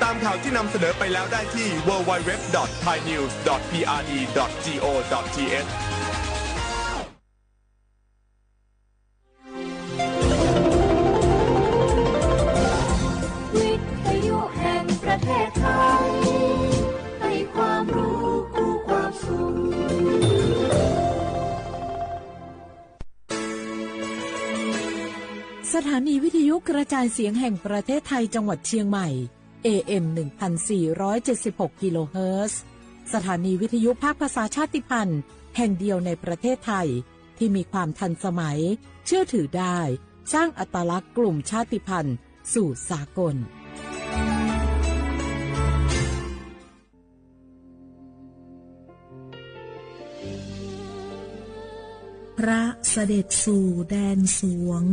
ามข่าวที่นำเสนอไปแล้วได้ที่ www.thainews.prd.go.thประเทศไทยให้ความรู้คู่ความสุขสถานีวิทยุกระจายเสียงแห่งประเทศไทยจังหวัดเชียงใหม่ AM 1476 กิโลเฮิรตซ์สถานีวิทยุภาคภาษาชาติพันธุ์แห่งเดียวในประเทศไทยที่มีความทันสมัยเชื่อถือได้สร้างอัตลักษณ์กลุ่มชาติพันธุ์สู่สากลพระเสด็จสู่แดนสวง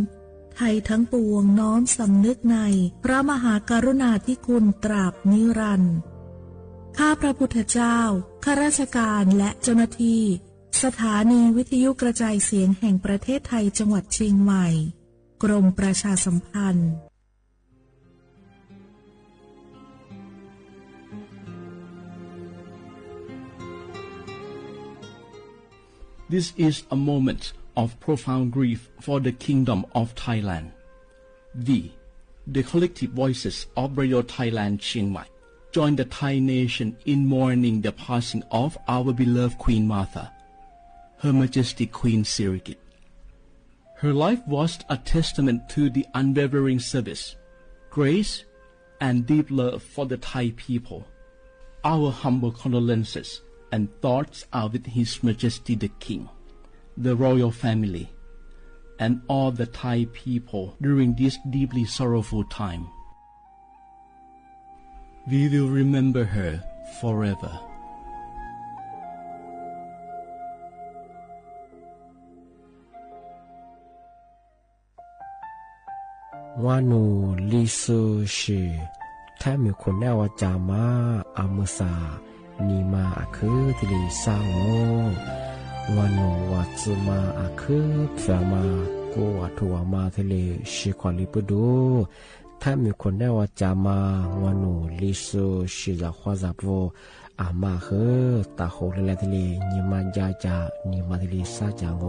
ไทยทั้งปวงน้อมสำนึกในพระมหากรุณาธิคุณตราบนิรันดร์ข้าพระพุทธเจ้าข้าราชการและเจ้าหน้าที่สถานีวิทยุกระจายเสียงแห่งประเทศไทยจังหวัดเชียงใหม่กรมประชาสัมพันธ์This is a moment of profound grief for the Kingdom of Thailand. The collective voices of Radio Thailand Chiang Mai, join the Thai nation in mourning the passing of our beloved Queen Martha, Her Majesty Queen Sirikit. Her life was a testament to the unwavering service, grace, and deep love for the Thai people. Our humble condolences and thoughts are with His Majesty the King, the royal family, and all the Thai people during this deeply sorrowful time. We will remember her forever. วานูลิซูชีแท้มีคนแนวจามาอามุสานีมาอาคือที่ลีสร้างโงวานูวัดซุมาอาคือเฟียมากูวัดทัวมาที่ลีชิควาลิปดูแท้มีคนแนวจามาวานูลิซูชีจะขวาจับโวอามาคือตาโหเลเลที่ลีนีมาจาจานีมาที่ลีซาจางโง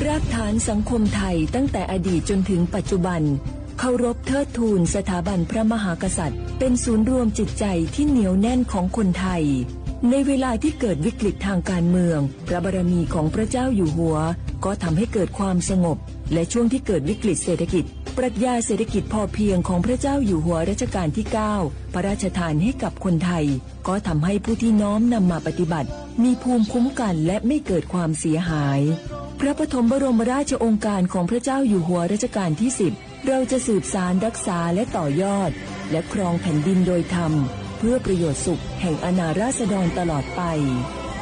รากฐานสังคมไทยตั้งแต่อดีตจนถึงปัจจุบันเคารพเทิดทูนสถาบันพระมหากษัตริย์เป็นศูนย์รวมจิตใจที่เหนียวแน่นของคนไทยในเวลาที่เกิดวิกฤตทางการเมืองพระบารมีของพระเจ้าอยู่หัวก็ทำให้เกิดความสงบและช่วงที่เกิดวิกฤตเศรษฐกิจปรัชญาเศรษฐกิจพอเพียงของพระเจ้าอยู่หัวรัชกาลที่ 9พระราชทานให้กับคนไทยก็ทำให้ผู้ที่น้อมนำมาปฏิบัติมีภูมิคุ้มกันและไม่เกิดความเสียหายพระปฐมบรมราชโองการของพระเจ้าอยู่หัวรัชกาลที่ 10เราจะสืบสานรักษาและต่อยอดและครองแผ่นดินโดยธรรมเพื่อประโยชน์สุขแห่งอาณาราษฎรตลอดไป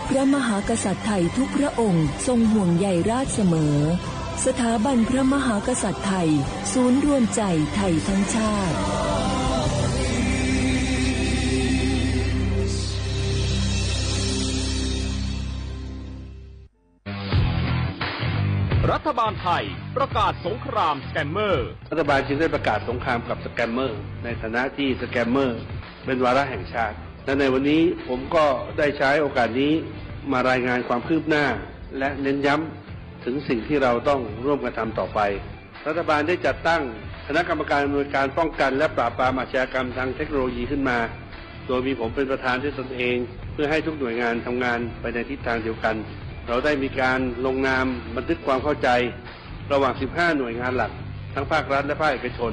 พระมหากษัตริย์ไทยทุกพระองค์ทรงห่วงใยราชเสมอสถาบันพระมหากษัตริย์ไทยศูนย์รวมใจไทยทั้งชาติรัฐบาลไทยประกาศสงครามสแกมเมอร์รัฐบาลจึงได้ประกาศสงครามกับสแกมเมอร์ในฐานะที่สแกมเมอร์เป็นวาระแห่งชาติและในวันนี้ผมก็ได้ใช้โอกาสนี้มารายงานความคืบหน้าและเน้นย้ำถึงสิ่งที่เราต้องร่วมกันทำต่อไปรัฐบาลได้จัดตั้งคณะกรรมการอำนวยการป้องกันและปราบปรามอาชญากรรมทางเทคโนโลยีขึ้นมาโดยมีผมเป็นประธานด้วยตนเองเพื่อให้ทุกหน่วยงานทำงานไปในทิศทางเดียวกันเราได้มีการลงนามบันทึกความเข้าใจระหว่าง 15 หน่วยงานหลักทั้งภาครัฐและภาคเอกชน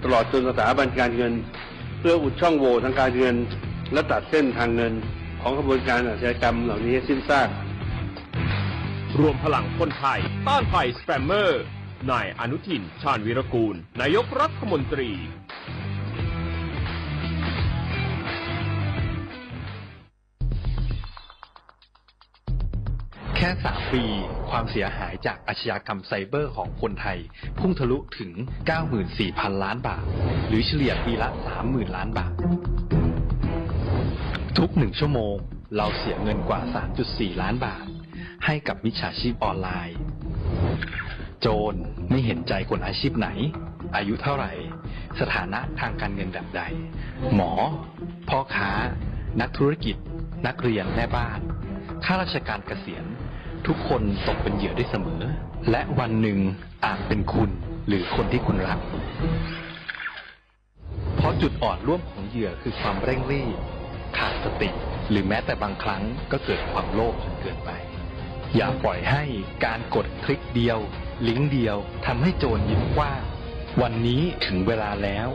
ตลอดจนสถาบันการเงินเพื่ออุดช่องโหว่ทางการเงินและตัดเส้นทางเงินของกระบวนการอาชญากรรมเหล่านี้ให้สิ้นซากรวมพลังคนไทยต้านภัยสแกมเมอร์นายอนุทินชาญวีรกูลนายกรัฐมนตรีแค่3 ปีความเสียหายจากอาชญากรรมไซเบอร์ของคนไทยพุ่งทะลุถึง 94,000 ล้านบาทหรือเฉลี่ยปีละ 30,000 ล้านบาททุก1 ชั่วโมงเราเสียเงินกว่า 3.4 ล้านบาทให้กับมิจฉาชีพออนไลน์ โจรไม่เห็นใจคนอาชีพไหนอายุเท่าไหร่สถานะทางการเงินแบบใดหมอพ่อค้านักธุรกิจนักเรียนแม่บ้านข้าราชการเกษียณทุกคนตกเป็นเหยื่อได้เสมอและวันหนึ่งอาจเป็นคุณหรือคนที่คุณรักเพราะจุดอ่อนร่วมของเหยื่อคือความเร่งรีบขาดสติหรือแม้แต่บางครั้งก็เกิดความโลภจนเกินไปอย่าปล่อยให้การกดคลิกเดียวลิงก์เดียวทำให้โจรยิ้มกว้างวันนี้ถึงเวลาแล้ว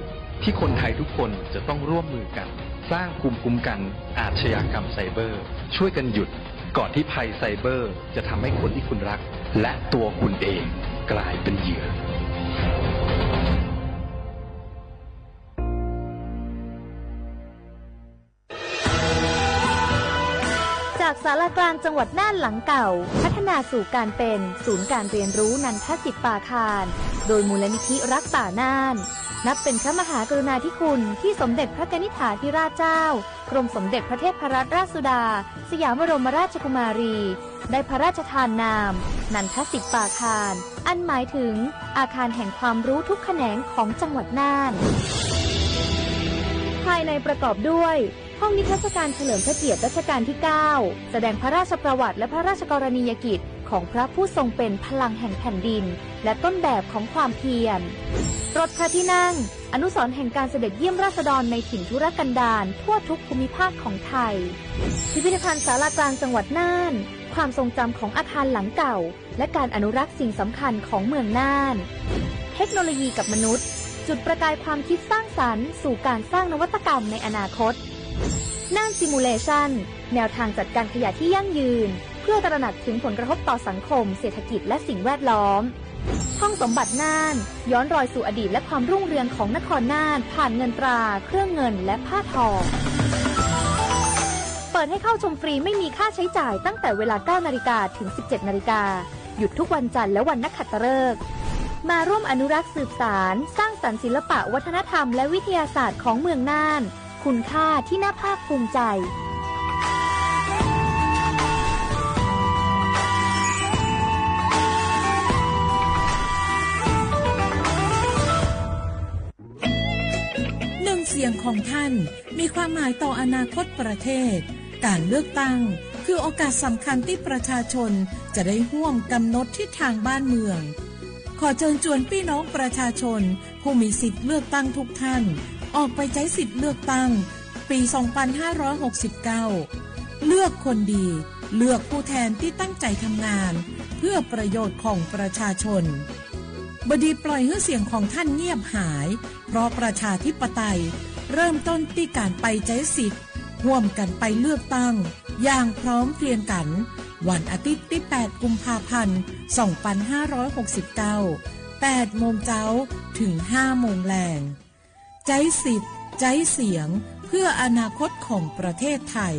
ที่คนไทยทุกคนจะต้องร่วมมือกันสร้างภูมิคุ้มกันอาชญากรรมไซเบอร์ช่วยกันหยุดก่อนที่ภัยไซเบอร์จะทำให้คนที่คุณรักและตัวคุณเองกลายเป็นเหยื่อจากศาลากลางจังหวัดน่านหลังเก่าพัฒนาสู่การเป็นศูนย์การเรียนรู้นันทศิษย์ป่าคารโดยมูลนิธิรักป่าน่านนับเป็นพระมหากรุณาธิคุณที่สมเด็จพระกนิษฐาธิราชเจ้ากรมสมเด็จพระเทพรัตนราชสุดาสยามบรมราชกุมารีได้พระราชทานนามนันทศิษย์ป่าคารอันหมายถึงอาคารแห่งความรู้ทุกแขนงของจังหวัดน่านภายในประกอบด้วยห้องนิทรรศการเฉลิมพระเกียรติรัชกาลที่ 9 แสดงพระราชประวัติและพระราชกรณียกิจของพระผู้ทรงเป็นพลังแห่งแผ่นดินและต้นแบบของความเพียรรถพระที่นั่งอนุสรณ์แห่งการเสด็จเยี่ยมราษฎรในถิ่นทุรกันดารทั่วทุกภูมิภาคของไทยพิพิธภัณฑ์ศาลากลางจังหวัดน่านความทรงจำของอาคารหลังเก่าและการอนุรักษ์สิ่งสำคัญของเมืองน่านเทคโนโลยีกับมนุษย์จุดประกายความคิดสร้างสรรค์สู่การสร้างนวัตกรรมในอนาคตน่านซิมูเลชันแนวทางจัดการขยะที่ยั่งยืนเพื่อตระหนักถึงผลกระทบต่อสังคมเศรษฐกิจและสิ่งแวดล้อมห้องสมบัติน่านย้อนรอยสู่อดีตและความรุ่งเรืองของนครน่านผ่านเงินตราเครื่องเงินและผ้าทองเปิดให้เข้าชมฟรีไม่มีค่าใช้จ่ายตั้งแต่เวลา 9 นาฬิกาถึง 17 นาฬิกาหยุดทุกวันจันทร์และวันนักขัตฤกษ์มาร่วมอนุรักษ์สืบสานสร้างสรรค์ศิลปะวัฒนธรรมและวิทยาศาสตร์ของเมืองน่านคุณค่าที่น่าภาคภูมิใจเสียงของท่านมีความหมายต่ออนาคตประเทศการเลือกตั้งคือโอกาสสำคัญที่ประชาชนจะได้ร่วมกำหนดทิศทางบ้านเมืองขอเชิญชวนพี่น้องประชาชนผู้มีสิทธิ์เลือกตั้งทุกท่านออกไปใช้สิทธิ์เลือกตั้งปี 2569 เลือกคนดีเลือกผู้แทนที่ตั้งใจทำงานเพื่อประโยชน์ของประชาชนบดีปล่อยให้เสียงของท่านเงียบหายเพราะประชาธิปไตยเริ่มต้นที่การไปใช้สิทธิ์ร่วมกันไปเลือกตั้งอย่างพร้อมเพรียงกันวันอาทิตย์ที่ 8 กุมภาพันธ์ 2569 8 โมงเช้าถึง 5 โมงแลงใช้สิทธิ์ใช้เสียงเพื่ออนาคตของประเทศไทย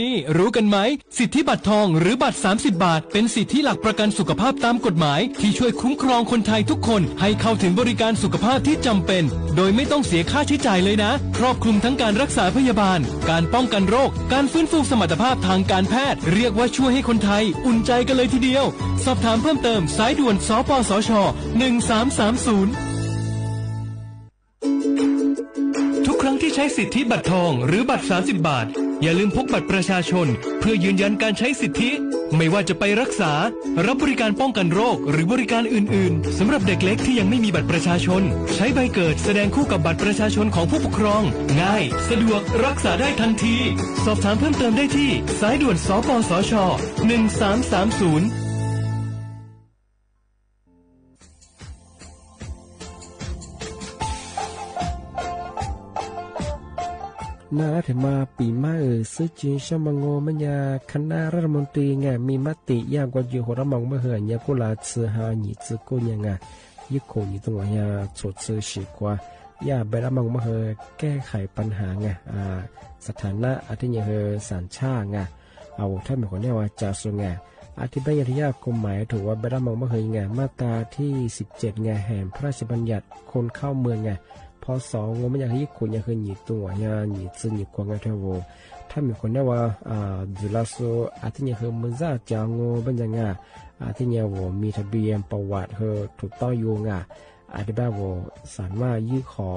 นี่รู้กันไหมสิทธิบัตรทองหรือบัตร30 บาทเป็นสิทธิหลักประกันสุขภาพตามกฎหมายที่ช่วยคุ้มครองคนไทยทุกคนให้เข้าถึงบริการสุขภาพที่จำเป็นโดยไม่ต้องเสียค่าใช้จ่ายเลยนะครอบคลุมทั้งการรักษาพยาบาลการป้องกันโรคการฟื้นฟูสมรรถภาพทางการแพทย์เรียกว่าช่วยให้คนไทยอุ่นใจกันเลยทีเดียวสอบถามเพิ่มเติมสายด่วนสปสช1330ทุกครั้งที่ใช้สิทธิบัตรทองหรือบัตร30 บาทอย่าลืมพกบัตรประชาชนเพื่อยืนยันการใช้สิทธิไม่ว่าจะไปรักษารับบริการป้องกันโรคหรือบริการอื่นๆสำหรับเด็กเล็กที่ยังไม่มีบัตรประชาชนใช้ใบเกิดแสดงคู่กับบัตรประชาชนของผู้ปกครองง่ายสะดวกรักษาได้ทันทีสอบถามเพิ่มเติมได้ที่สายด่วนสปสช1330นาถึงมาปีมาซื้อจีนชมังโงมัญญาคณะรัฐมนตรีไงมีมติย่างกว่าอยู่หัวมองเมื่อเหื่อยกุลาซื้อหาหนีซื้อกูยังไงยิ่งโขนี่ตรงว่ายาสดซื้อฉีกว่าย่าไปรับมองเมื่อเหื่อแก้ไขปัญหาไงสถานะอาทิตย์ยังเหื่อสารชาไงเอาถ้ามีคนเนี่ยว่าจะส่งไงอธิบายที่ยากกฎหมายถือว่าไปรับมองเมื่อเหื่อไงมาตราที่17ไงแห่งพระราชบัญญัติคนเข้าเมืองไงพอสองงไม่อยากให้คนอยากให้หนีตัวอยากหนีซึ่งหนีกว่าไงเทวโว ถ้ามีคนได้ว่าจุลาโซอาทิเนี่ยคือมันจะจางโง่เป็นยังไงอาทิเนี่ยว่ามีทะเบียนประวัติคือถูกต้องอยู่ไงอาทิแบบว่าสามารถยื่นขอ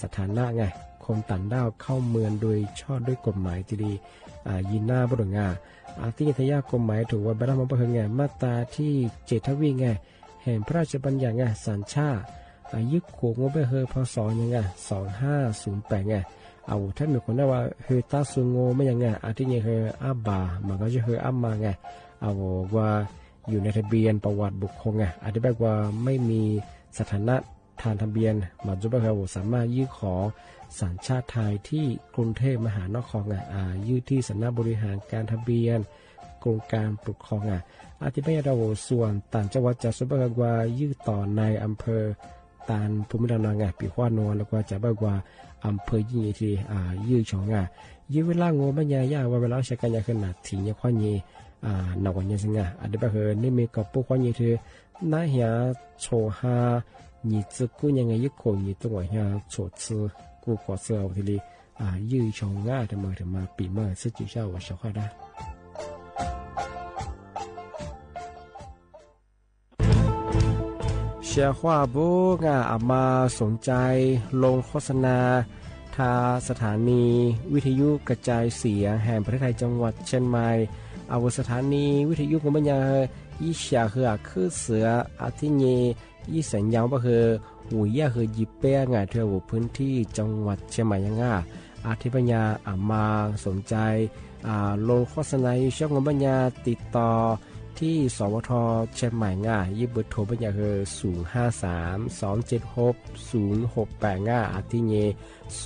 สถานะไงคนต่างด้าวเข้าเมืองโดยชอบด้วยกฎหมายที่ดียินหน้าบดงาอาทิทยากฎหมายถือว่าบรรดามันเป็นไงมาตราที่7ทวีไงแห่งพระราชบัญญัติไงสัญชาติยึดโขงงไปเฮอพศยังไง2508ไงเอาถ้ามีคนได้ว่าเฮตาซุงโงไม่ยังไงอาทิเนี่ยเฮอาบามันก็จะเฮอามาไงเอาว่าอยู่ในทะเบียนประวัติบุคคลไงอาทิแบบว่าไม่มีสถานะทางทะเบียนมาจุบะเฮาสามารถยื่นขอสัญชาติไทยที่กรุงเทพมหานครยื่นที่สำนักบริหารการทะเบียนกรมการปกครองอาทิตย์นี้เราส่วนต่างจังหวัดจะสุบะกว่ายื่นต่อในอำเภอตานภูมิลำเนาปีขวานนแล้วก็จะบอกว่าอำเภอยิ่งที่ยื่นชองยื่นเวลาโง่ไม่ยากว่าเวลาใช้การยาขนาดถี่เนี่ยขวานยี่หนักกว่านี้สิอาทิตย์แบบนี่มีกับพวกขวานยี่ที่น่าเหี้ยโชฮา你这姑娘一口你都往下坐吃过过色我这里日穷的么比么是就像我说话的เชียร์ว่าบุกอามาสนใจลงโฆษณาทาสถานีวิทยุกระจายเสียงแห่งประเทศไทยจังหวัดเชียงใหม่เอาสถานีวิทยุของมันยังยี่เสียคือเสืออาทิเยยี่สัญญาว่าคือหุยยาคือยิบเป้งเธออยู่พื้นที่จังหวัดเชียงใหม่ยังอาทิปัญญามาสนใจลงโฆษณาช่องของปัญญาติดต่อที่สวทเชียงใหม่ยิบเบอร์โทรปัญญาคือ053-276-0685อาทิเย092-246-8579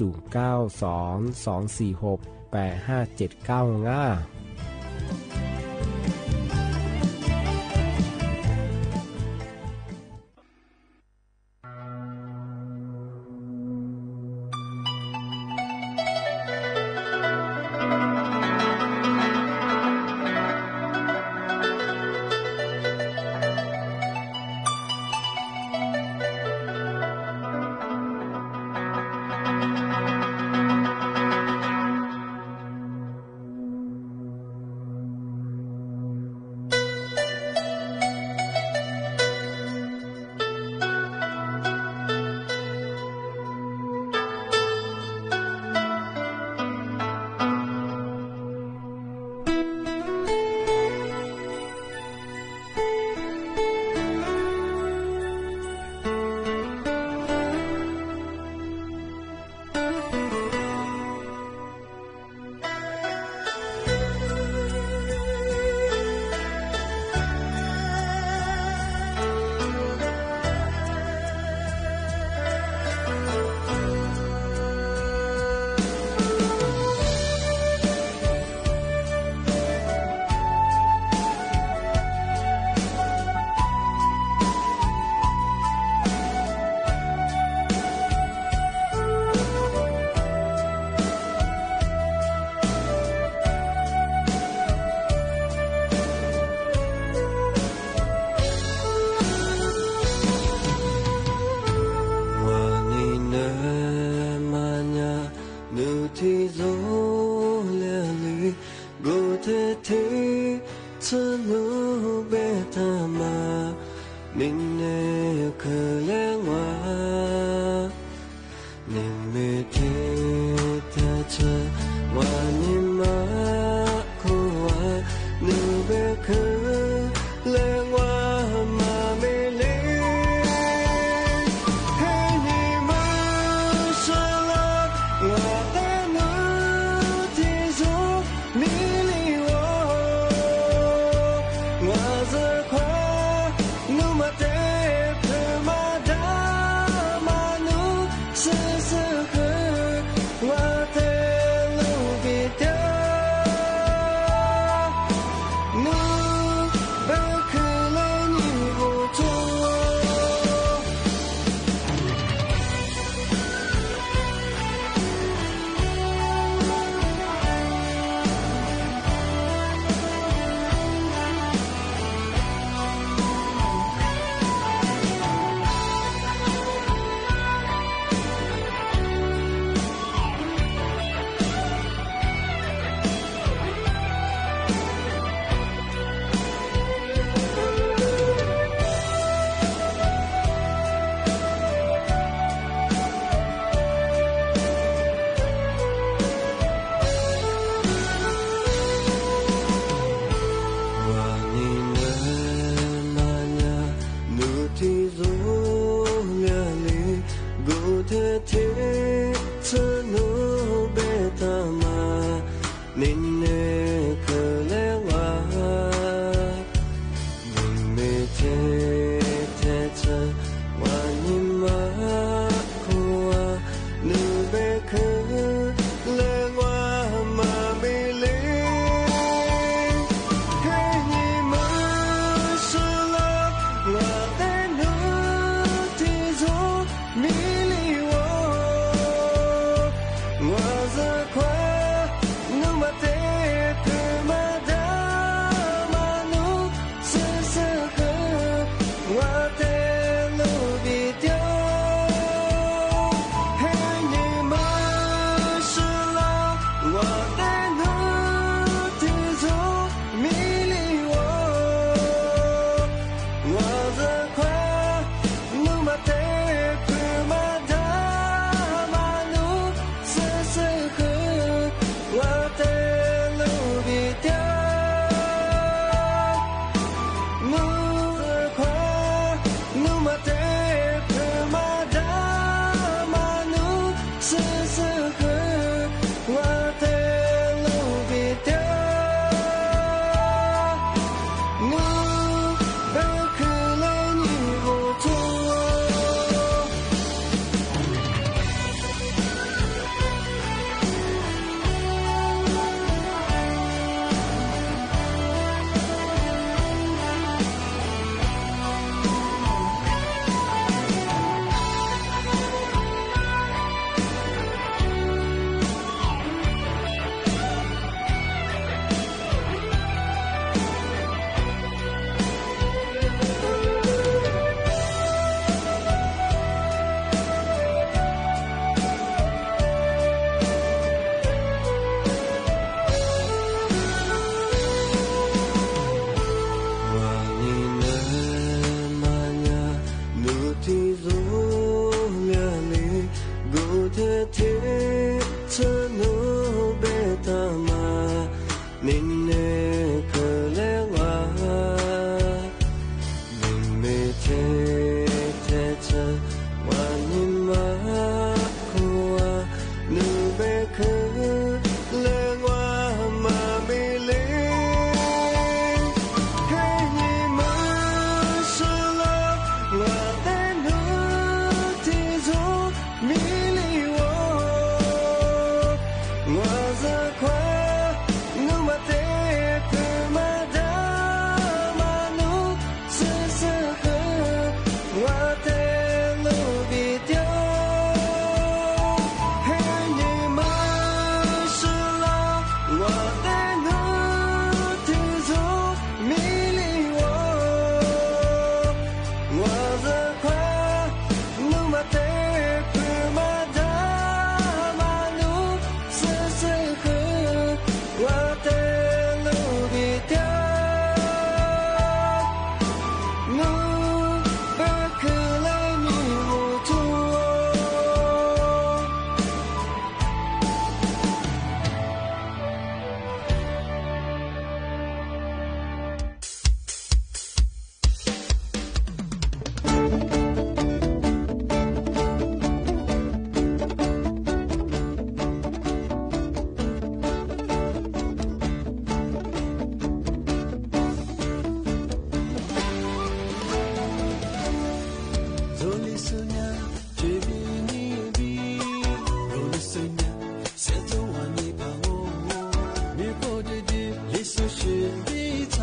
苏是比他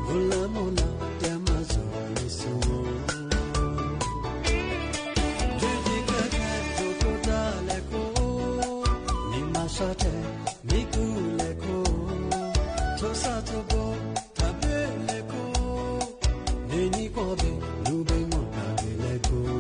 无了木了点嘛做你苏对的个看做不到来过你马上的你过来过做啥做过他别来过你过呗路边我他别来过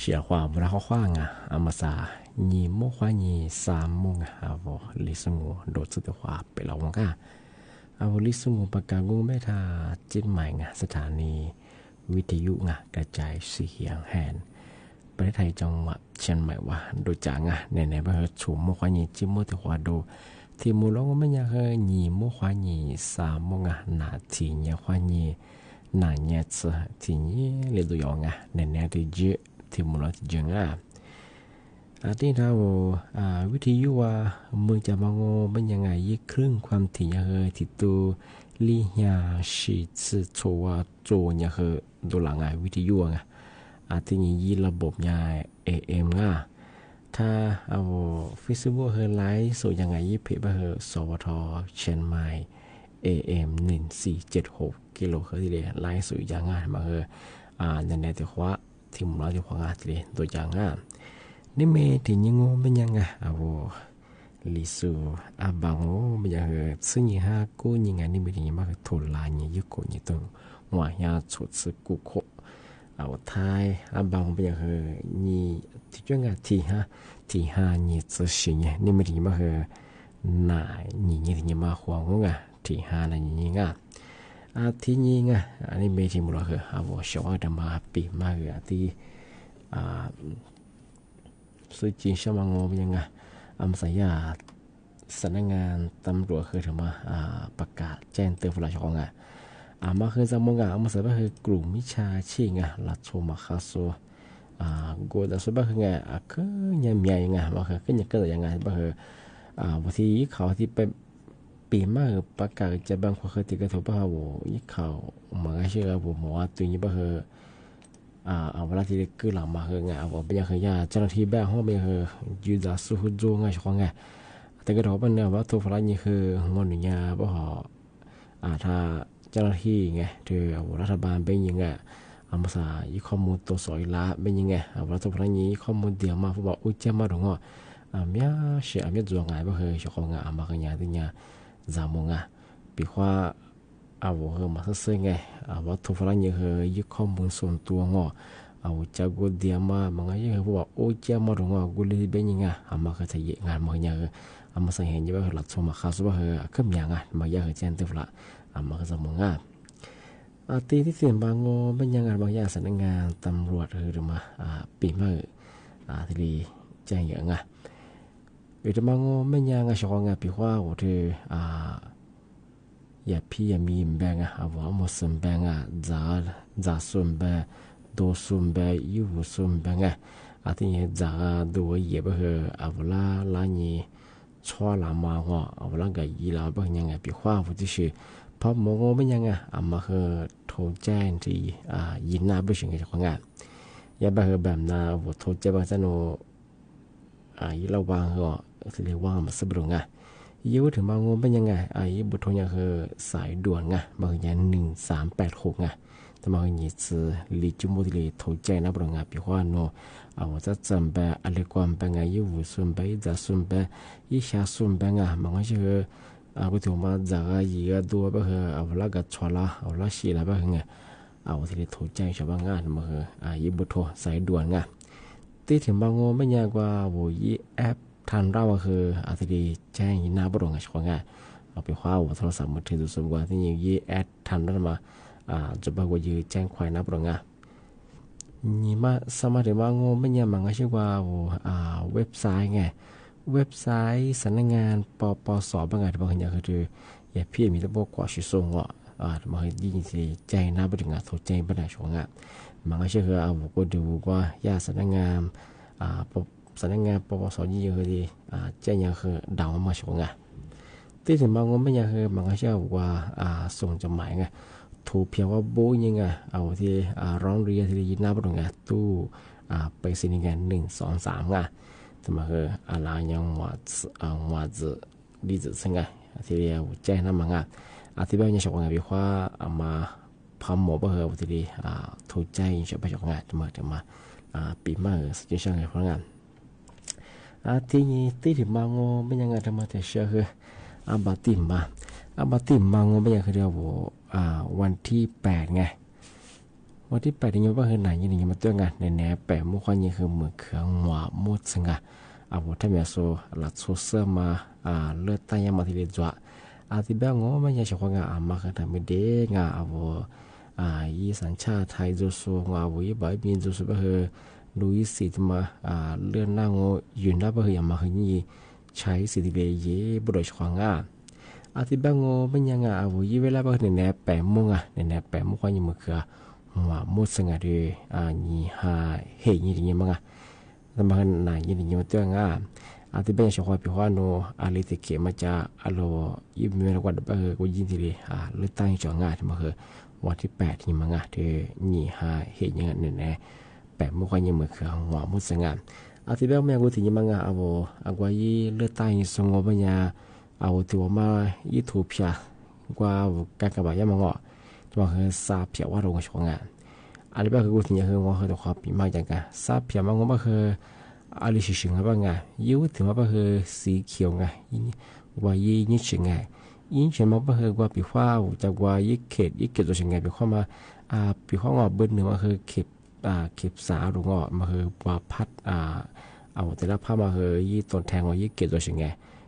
เสียความเวลาเขาคว้างอามาซาညီโมควาညီสามโมงวลิสงูโดดสุดขวาไปเราวงก้าวลิสงูปากกางูไม่ทาจิ้นใหม่สถานีวิทยุกระจายเสียงแหนประเทศไทยจังหวัดเชียงใหม่ว่าโดยจากในบ้านชูโมควาညီจิ้มโมติขวาโดที่มูลงไม่ยากညီโมควาညီสามโมงนาทีเนี่ยควาညီนาเนี่ยทีนี้เรียนตัวอย่างในที่เจที่มูลที่เจงที่เราวิทยุว่ามือจะมองเป็นยังไงยี่ครึ่งความถี่ที่ตัวลี่ยาสิสืบชัวโจเนี่ยคือดูหลังวิทยุที่นี่ยี่ระบบยา AM ถ้าเอา Facebook ไลฟ์สดยังไงยี่เพจว่าสวทเชียงใหม่ AM 1476กิโลเฮิรตซ์เลยไลฟ์สดยังมาในที่ขวาที่มุมเราที่ขวาเลยตัวอย่างนี่เมที่ยังงเป็นยังลิสูบังโอเป็นยังซึ่งยี่ห้ากูยังไงนี่เป็นยังมากทุลายยี่ยุคยี่ตรงหัวยาชุดสกุโคไทยบังเป็นยังยี่ที่จังที่ห้ายี่จะสิ่งนี่เป็นยังมากนายยี่ที่ยังมาหัวงที่ห้านั่นยี่ที่ยี่อันนี้เมที่มุลเราชอบดมาปีมากที่สุดจริงใช่ไหมงงยังสายาสำนักงานตำรวจเคยถือมาประกาศแจ้งเตือนผู้รับผิดชอบมาคือจะมองมาสายว่ากลุ่มมิจฉาชีพลัดโชมาคาโซกูแต่สุดบ้าคือก็ยังมียังมาคือก็ยังเกิดยังบ้าคือบางทีเขาที่ไปปีมากประกาศจะบางคนเคยติดกระทบบ้าโว้ยี่เขาเหมือนเชื่อผมว่าตัวนี้บ้าคือเอาเวลาที่คือหลังมาคือเป็นยังไงเจ้าหน้าที่แบงค์ห้องเป็นยืดสู้หุ่นโจงช่วงแต่ก็ถือว่าเนี่ยว่าตัวฝรั่งนี่คืองอนอย่างบ่ถ้าเจ้าหน้าที่ถือรัฐบาลเป็นยังมาใส่ข้อมูลตัวสอยละเป็นยังว่าตัวฝรั่งนี่ข้อมูลเดียวมาเขาบอกอุ้ยเจ้ามาตรงเมียเสียเมียจวงบ่คือช่วงมาคือเนี่ยที่เนี่ยจามงปีว่ามาซื้อว่าทุกฝรั่งนี่คือยึดข้อมูลส่วนตัวจากกูเดียมาบางอย่างคือว่าโอ้เจ้ามาตรงกูเลยเป็นยังมาคือจะยิ่งมาเนี่ยมาสังเกตว่าหลักสมคาสุว่าขึ้นยังมาอย่างเช่นตัวละมาคือสมองตีที่เสียงบางโง่เป็นยังบางอย่างสำนักงานตำรวจหรือมาปีเมื่อที่แจ้งอย่างหรือบางโง่เป็นยังช่วงปีว่าโอ้เธออย่าพี่อย่ามีแบงว่าหมดสมแบงจะสมแบงตัวสมแบงยูสมแบงที่นี่จะดูเยอะไปเหรอลานี่ชัวร์ละมาว่าลาก็ยีลาเป็นยังปีว่าผู้ที่ชื่อพอมองเป็นยังมาคือโทรแจ้งที่ยินหน้าไม่ใช่ไงจากงานอย่าไปเหรอแบบนั้นว่าโทรแจ้งว่าจะโนยีระวังเหรอที่เรียกว่ามาสบรุงยี่ว่าถึงบางงงเป็นยังไงยี่บุตรยังคือสายด่วนบางอย่าง1386แต่บางอย่างคือลิจิมุติลิโทรแจ้งนับรองปีว่าโนจะจำแบบอะไรความเป็นยี่วุส่วนไปจะส่วนไปยี่ชาส่วนเป็นบางอย่างคือก็ถือมาจากยี่ก็ดูแบบละก็ชัวร์ละละชีละแบบที่ลิโทรแจ้งชาวบ้านมายี่บุตรสายด่วนที่ถึงบางงงเป็นยังกว่ายี่แอปทันเราคือที่แจ้งยินหน้าบริษัทของเอาไปคว้าโทรศัพท์มือถือส่วนกว่าที่ยี่แอดทันนั้นมาจะบอกว่ายืแจ้งควายหน้าบริษัทนี่มาสมัยเดี๋ยวว่างงไม่ยังมันก็ชื่อว่าเว็บไซต์เว็บไซต์สำนักงานปสบางอย่างคืออย่าพี่มีตัวกว่าชื่อส่งมาให้ยินที่แจ้งหน้าบริษัทโทรแจ้งบริษัทของมันก็ชื่อก็ดูว่าญาติสำนักงานสำนักงานปปสยี่คือที่แจ้งยังคือดาวมาชงที่ถึงบางคนไม่ยังคือมันก็เชื่อว่าส่งจดหมายถูกเพียงว่าโบยังที่ร้องเรียนที่ยินหน้าบริษัทตู้ไปสินิงาน123แต่มาคืออะไรยังว่าจะดีจุดสิ่งที่เรียกแจ้งนั่นมันที่บ้านยังชงวิว่ามาพร้อมหมอเบอร์ที่ถูกแจ้งชาวบ้านชงจะมาปีเมื่อสิ่งช่างเพราะงั้นที่ถึงบางโง่เป็นยังไงทำไมแต่เชื่อคืออาบาติมบางโง่เป็นยังไงเรียกว่าวันที่8 วันที่8นี้ว่าคือไหนนี่มาตัวงานในแหนแปะมุขวันนี้คือมือเขืองหัวมุดสงะอาวุธถ้ามีโซหลัดโซเซอร์มาเลือดตายยังมาที่เดือดจ้ะที่แบงงอมันยังเฉพาะงามาคือทำไม่ได้งาอาวุยีสัญชาติไทยจูสูงอาวุธใบบินจูสูก็คือลุยสิทมาเลื่อนหน้างยืนหน้าก็คืออย่างมาคือนี่ใช้สิทธิเบย์บริสุทธิ์ของงาที่แบงงอมันยังอาวุธเวลาก็คือในแหนแปะมุงในแหนแปะมุขวันนี้มือเขือหัวมุดสงะด้วยนี่หาเฮียนี่อย่างมั้งแต่มาไหนอย่างนี้มาตัวงาที่เป็นชาวพิพาโนลิติเกมาจากอโลยิมเมรกวัดกูยินทีเลยเลือดตั้งจองาที่มาคือวันที่8ที่มางาที่นี่หาเฮียอย่างนั้นแน่แปะมุขวันนี้มือคือหัวมุดสงะที่เป็นแม่กูที่นี่มางาเอาไว้เลือดตั้งสงบปัญญาเอาตัวมายิทูพิชากว่าการกระบายยามงอตัวคือซาเพียว่าโรงชงงานอันนี้เป็นกูที่นี่คือว่าคือตัวความปีมากจังกันซาเพียมันก็คืออะไรสิ่งอะไรบ้างไงยูถึงว่าคือสีเขียวไงว่ายี่นี่สิ่งไงยิ่งเช่นว่าคือว่าปีฟ้าจากว่ายี่เขตตัวสิ่งไงปีฟ้ามาปีฟ้างอเบิ้ลหนึ่งว่าคือเข็บสาวหรืองอมาคือว่าพัดเอาแต่ละผ้ามาคือยี่ต้นแทงว่ายี่เขตตัวสิ่งไง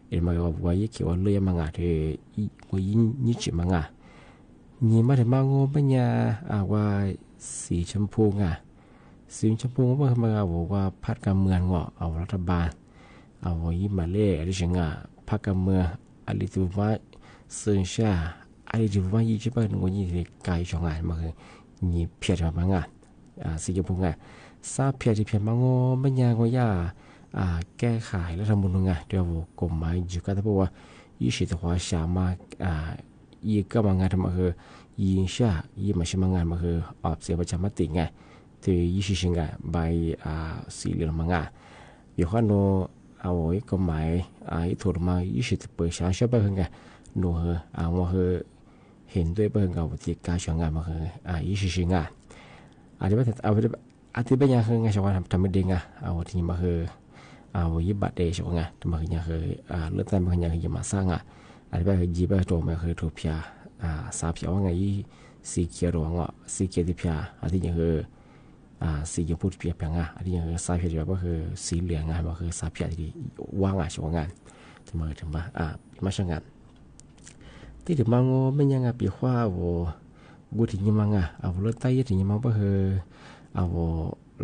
เอ็นมาว่ายี่เขียวว่าเลื่อยมังอ่ะที่ว่ายี่นี่สิ่งมังอ่ะนี่มาถึงมังโง่ปัญญาว่าสีชมพูไงสีชมพูว่ามาบอกว่าพรรคการเมืองเอารัฐบาลเอายิมาเล่อะไรเช่นพรรคการเมืองอะไรที่ว่าเซินชาอะไรที่ว่ายี่สิบเป็นคนยี่สิบไกลช่องงานมาคือยี่เพียรมาไงสีชมพูไงซาเพียรที่เพียรมาโง่ปัญญาก็ย่าแก้ไขรัฐธรรมนูญไงเดี๋ยวกฎหมายจุกันถ้าบอกว่ายี่สิบตัวสามารถยี่ก็มางานทำมาคือยี่ชายี่มาใช้มางานมาคือออกเสียงประชามติไงที่ยี่สิบไงใบสีเหลืองมังอยู่ข้างโนเอาไว้ก็หมายถูกมายี่สิบเปอร์เซ็นต์ใช่ป่ะไงโนเหว่าเห็นด้วยเบิ่งเอาที่การช่างงานมายี่สิบไงอาจจะไม่แต่เอาที่เป็นยังไงช่างงานทำไม่ได้ไงเอาที่มาเอายิบบัตรเดชไงทำมาอย่างเลือกตั้งมาอย่างยี่มาสร้างอาจจะเป็นยี่แบบตัวมาถูกพิจสาบเพียว่าไงสีเขียวหรือว่าสีเขียวที่พิจอาจจะยังสีชมพูที่เปลี่ยนแปลงอันนี้ยังสาเหตุว่าคือสีเหลืองก็คือสาเหตุที่ว่างช่วงงานถึงมามาช่วงงานที่ถึงมังไม่ยังปีขว้ากูถึงยังมังเอาเลือดใต้ถึงยังมังก็คือเอา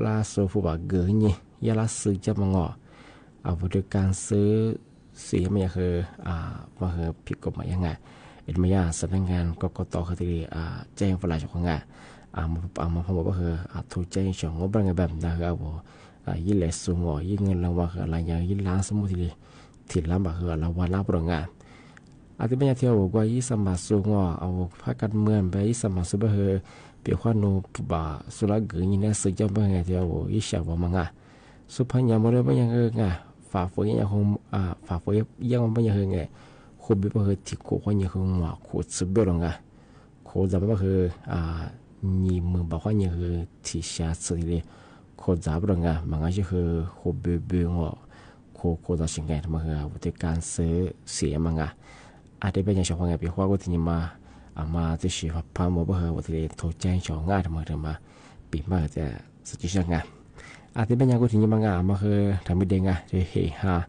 ลาโซฟูบะเกยนี่ยาลาซื้อจะมังเอาบริการซื้อสีมันคือมาคือผิดกฎหมายยังไงเอ็นมายาสำนักงานกกตคือที่แจ้งฝ่ายช่วงงานมาพบว่าคือถูกใจช่องงบประมาณแบบนั้นคือยิ่งเล็กสูงยิ่งเงินรางวัลคืออะไรอย่างยิ่งล้านสมมุติที่ล้านบาทคือรางวัลรับรางวัลที่เป็นอย่างที่บอกว่ายิ่งสมัครสูงเอาพรรคการเมืองไปยิ่งสมัครสูงคือเปียกว่าโนบะสุรเกยยิ่งเนี่ยสื่อจะเป็นอย่างที่ยิ่งเชื่อว่ามังสุพรรณยังไม่ได้เป็นอย่างฝ่าฝืนยังคงฝ่าฝืนยังไม่อย่างคนแบบคือที่โคก็ยังคงว่าโคสุดเบลงโคจะแบบคือ你们把话你和提下次的可咋不能忙就和和别我可到现在他们和我的干涉些嘛这边小朋友比花过天嘛嘛这是怕我不和我的头见小他们比嘛在实际上这边过天嘛嘛和他们的就嘿哈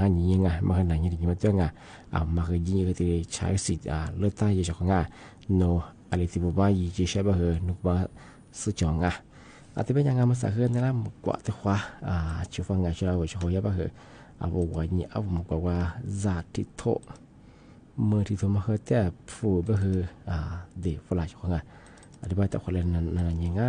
你嘛和男人的嘛这嘛和你个的才是乐大也小朋友 noอะไรที่บอกว่ายี่จะใช้บ่เหรอนึกว่าซื้อจองที่เป็นยังไงมาสักเฮือนนะกว่าแต่ว่าช่วยฟังช่วยช่วยบ่เหรอบอกว่านี่ผมบอกว่าจัดที่โตเมื่อที่โตมาเหรอแต่ฟูบ่เหรอเดี๋ยวฝรั่งช่วยที่ว่าแต่คนเล่นนั่นยัง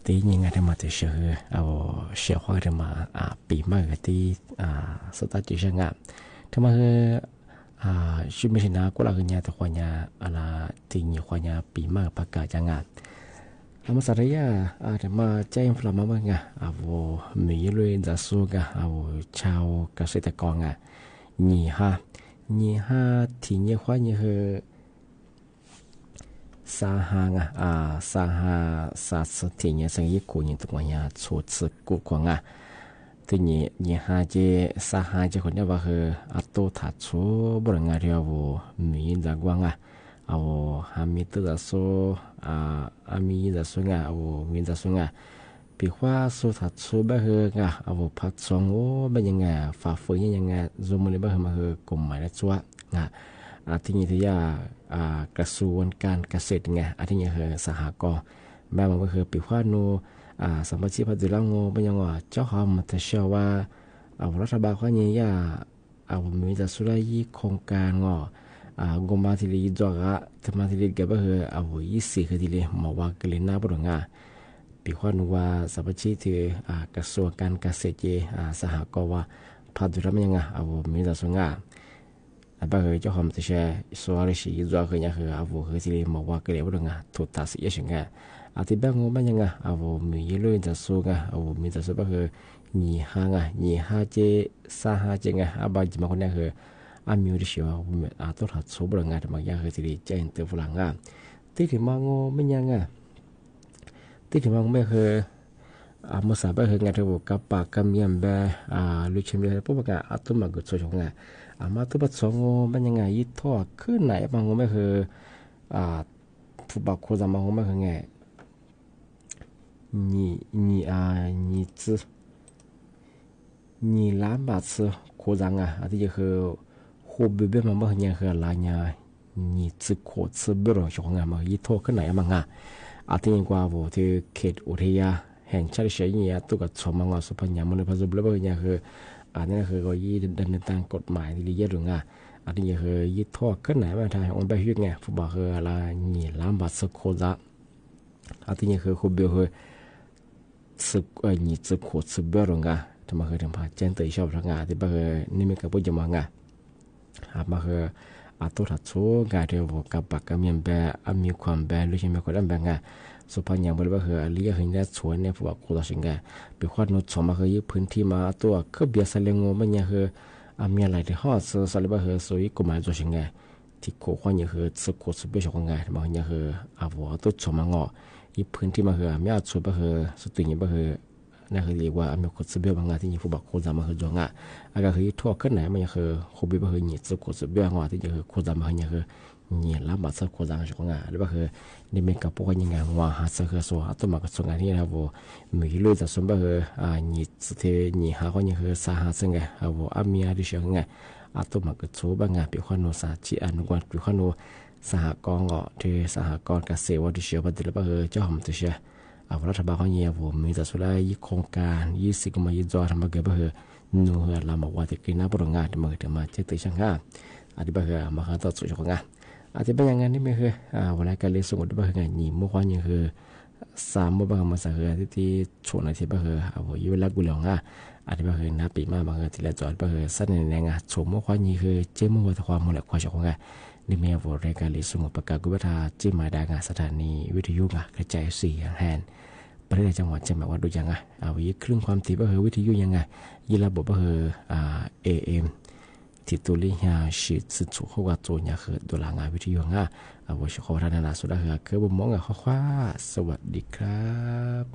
ตียังไงทำมาจะเชื่อเอาเชื่อว่าทำมาปีมากกับที่สตาร์ทจะงานทำมาชุดไม่ใช่นะก็เราคือเนี่ยแต่ควายอะไรที่นี่ควายปีมากประกาศจะงานมาสารยาแต่มาแจ้งฟลามาบ้างเอามีเรื่องจะสู้กันเอาชาวเกษตรกรนี่ฮะที่นี่ควายคือสาหางสาหาสาสที่นี่สังยี่กูนี่ตัวเนี่ยชุดสึกกูกว่าที่นี่ฮะเจสาหาเจคนเดียวว่าคือตัวถัดชูบริงานเรียกว่ามีจากว่างเอาหามีตัวสู้มีจะสู้เอามีจะสู้ปีว่าสู้ถัดสู้แบบคือเอาพัดสองโอ้แบบยังไงฝ่าฝืนยังไงจมเลยแบบมาคือกลุ่มหมายเลขชัวที่นี่ที่กระทรวงการเกษตรไงที่นี่คือสหกรณ์แม่มันก็คือปีว่าโนสมาชิกพัฒนาโง่เป็นยังไงเจ้าของมันจะเชื่อว่ารัฐบาลเขาเนี่ยมีจะสุดที่โครงการกรมที่ลีจอกทำมาที่ลีก็คือ20คือที่ลีมาว่ากันเลยน่าปวดงาปีว่าโนว่าสมาชิกที่กระทรวงการเกษตรสหกรณ์ว่าพัฒนาเป็นยังไงมีจะสุดงาบางทีเจ้าของจะใช้ส่วนที่จอกเนี่ยคือที่ลีมาว่ากันเลยปวดงาทุกทัศน์ยังไงที่บางคนมันยังมีเรื่องจะสู้มีจะสู้ก็คือนี่ฮะเจสาหาเจบางทีบางคนเนี่ยคือมีวิธีว่าตัวถัดสู้บริงานบางอย่างคือที่เจนตัวฝรั่งที่ถึงบางคนมันยังที่ถึงบางคนไม่คือภาษาแบบคืองานที่ว่ากับปากกับเมียนแบบลุชเมียนพวกแบบตัวมันก็ช่วยงานมาตัวแบบสองมันยังยิ่งทอดขึ้นไหนบางคนไม่คือผู้บักโคจรบางคนไม่คือไง你蓝把吃扩张这就是湖北边嘛，人和来年你吃可吃不了小嘛，一拖ขึ้นไหน嘛ที่นี่กว่า我ที่เขตอุทยานแห่งชาติเชียงใหม่ตัวกับชมสุพรรณมันพัฒน์แล้วเนี่ยคือนี่คือก็ยี่ดำเนินตามกฎหมายที่เยอะหรือไงที่นี่คือยี่拖ขึ้นไหนมาทางองค์แบบยุ่งไงผู้บอกคืออะไรนี่ล้ำบาดสุโขทัยที่นี่คือ湖北คือสึกนี่สึกขวดสึกเบลงทำมาคือทำผ่าเจนตัวชอบทางที่บ้าคือนี่มีกับผู้จำงมาคือตัวถัดชูเดียวกับปากกับเมียนแบบมีความแบบรู้ใช่ไหมคนนั้นแบบสุพรรณอย่างบริบทคือเลี้ยงให้ได้สวยเนี่ยผู้ว่ากูตัดสินใจเป็นความนุ่มสมมาคือยึดพื้นที่มาตัวเครื่องเบียร์สเลงงมันเนี่ยคือมีอะไรที่ห่อซื้อสเลบคือสวยกูหมายตัวสิงไงที่โคความเนี่ยคือสึกขวดสึกเบลชงไงบางเนี่ยคือตัวสมมายึดพื้นที่มาคือไม่เอาสวยแบบคือสุดที่นี่แบบคือนั่นคือเรียกว่ามีคนสึกเบลบางที่นี่ผู้ว่ากูจะมาคือจงก็คือทั่วขึ้นไหนมันเนี่ยคือคูบีแบบคือนี่สึกขวดสึกเบลที่นี่คือกูจะมาเนี่ยคือนี่ล้ำบาดสักคนจังชงหรือว่าคือนี่มีกับพวกยังไงว่าหาสักส่วนตัวมากับส่วนที่เรามีเรื่องจะสมบัตินี่สุดที่นี่หาคนยังคือสาหัสไงมีอะไรที่เชื่อไงตัวมากับส่วนบางงานเป็นคนโนสาจีอนุกรเป็นคนโนสหกรณ์ที่สหกรณ์เกษตรว่าที่เชื่อว่าที่เราเจ้าของที่เชื่อรัฐบาลเขาเนี่ยมีแต่สุดท้ายโครงการ20ก็มายึดจอทำมาเกิดว่านูเฮลามาว่าที่กินน้ำปรุงงานมาเกิดมาเจติช่างงานที่ว่ามาหาตัวสุดของงานที่เป็นอย่างนั้นนี่ไม่คือวันนี้การเลี้ยงส่งที่บ้านไงหนีเมื่อวานยังคือ3เมื่อวานมาสักที่ชวนที่บ้านอยู่แล้วกูหลงที่บ้านนับปีมาบางที่ละจอดบ้านสั้นในงานชมเมื่อวานนี้คือเจ้าเมื่อวันความหมดและความชอบของงานนี่ไม่เอารายการเลี้ยงส่งประกาศกุบัตรเจ้ามาได้งานสถานีวิทยุกระจายเสียงแทนประเทศจังหวัดเชียงใหม่ว่าดูยังไงวิเครื่องความถี่บ้านวิทยุยังไงยี่ระบบบ้านAMที่ตัวนี้是自主后个做เนี่ยคือตัวหลังวิทยุว่าขอท่านนาสุดาคือผมมองข้อความสวัสดีครับ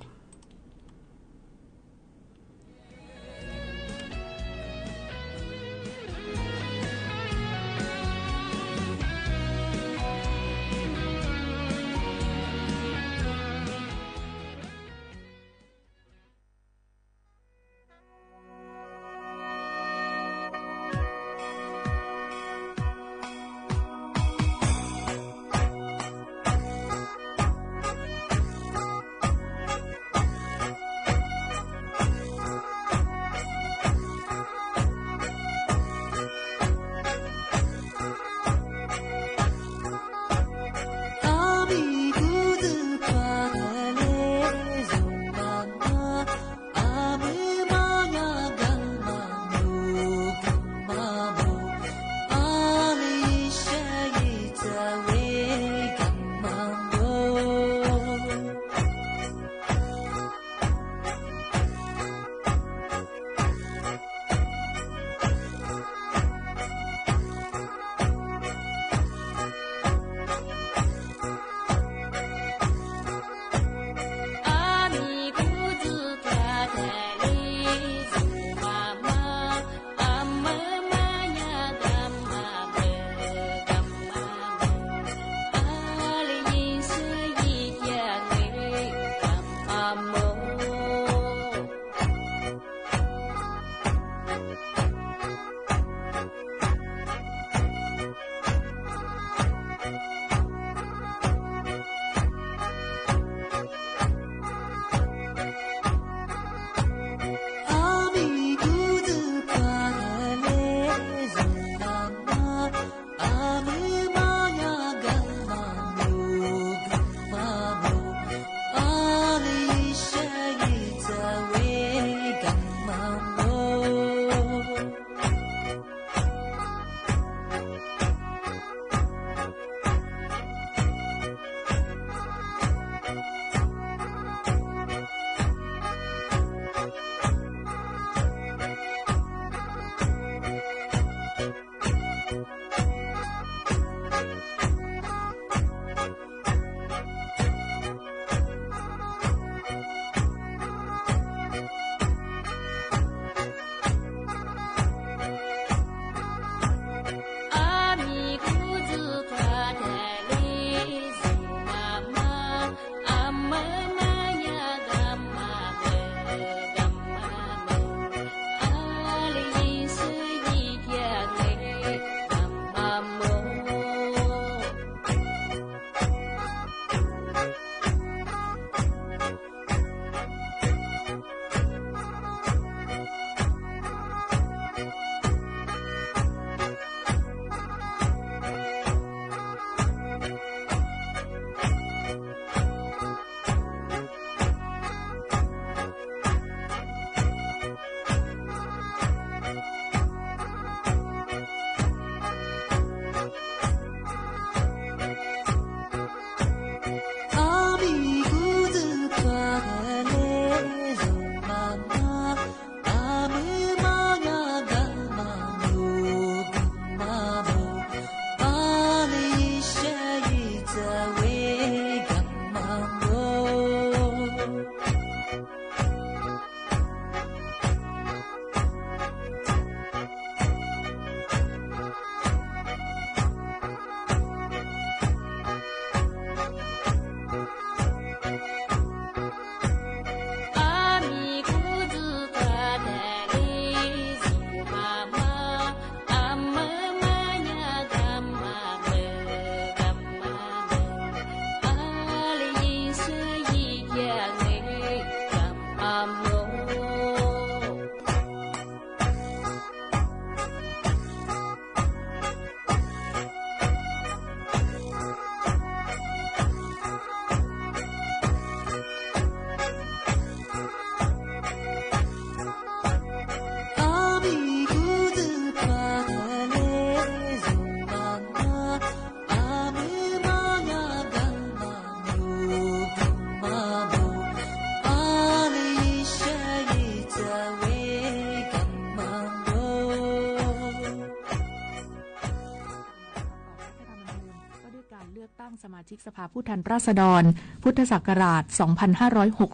สมาชิกสภาผู้แทนราษฎรพุทธศักราช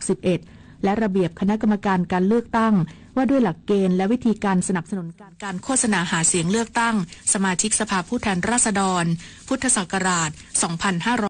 2561 และระเบียบคณะกรรมการการเลือกตั้งว่าด้วยหลักเกณฑ์และวิธีการสนับสนุนการโฆษณาหาเสียงเลือกตั้งสมาชิกสภาผู้แทนราษฎรพุทธศักราช 2500